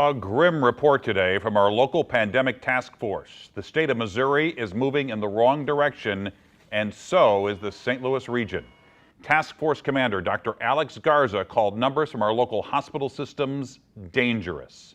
A grim report today from our local pandemic task force. The state of Missouri is moving in the wrong direction, and so is the St. Louis region. Task Force Commander Dr. Alex Garza called numbers from our local hospital systems dangerous.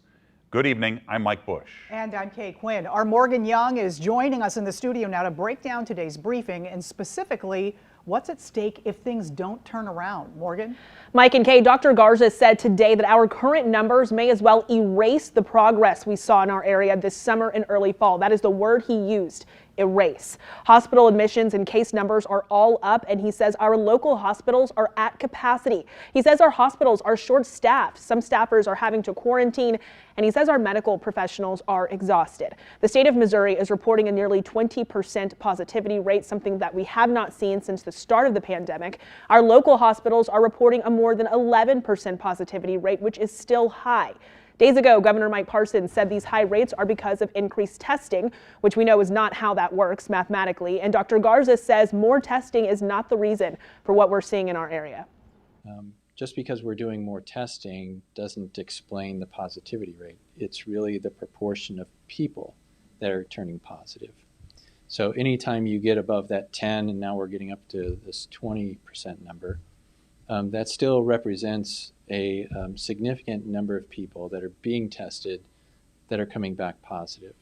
Good evening, I'm Mike Bush. And I'm Kay Quinn. Our Morgan Young is joining us in the studio now to break down today's briefing and specifically what's at stake if things don't turn around. Morgan? Mike and Kay, Dr. Garza said today that our current numbers may as well erase the progress we saw in our area this summer and early fall. That is the word he used. Erase. Hospital admissions and case numbers are all up, and he says our local hospitals are at capacity. He says our hospitals are short-staffed. Some staffers are having to quarantine, and he says our medical professionals are exhausted. The state of Missouri is reporting a nearly 20% positivity rate, something that we have not seen since the start of the pandemic. Our local hospitals are reporting a more than 11% positivity rate, which is still high. Days ago, Governor Mike Parson said these high rates are because of increased testing, which we know is not how that works mathematically. And Dr. Garza says more testing is not the reason for what we're seeing in our area. Just because we're doing more testing doesn't explain the positivity rate. It's really the proportion of people that are turning positive. So anytime you get above that 10, and now we're getting up to this 20% number, that still represents a significant number of people that are being tested that are coming back positive.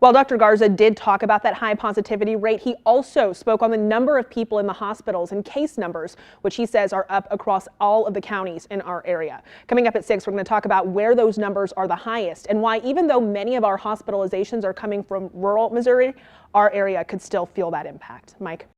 While Dr. Garza did talk about that high positivity rate, he also spoke on the number of people in the hospitals and case numbers, which he says are up across all of the counties in our area. Coming up at 6, we're going to talk about where those numbers are the highest and why, even though many of our hospitalizations are coming from rural Missouri, our area could still feel that impact. Mike?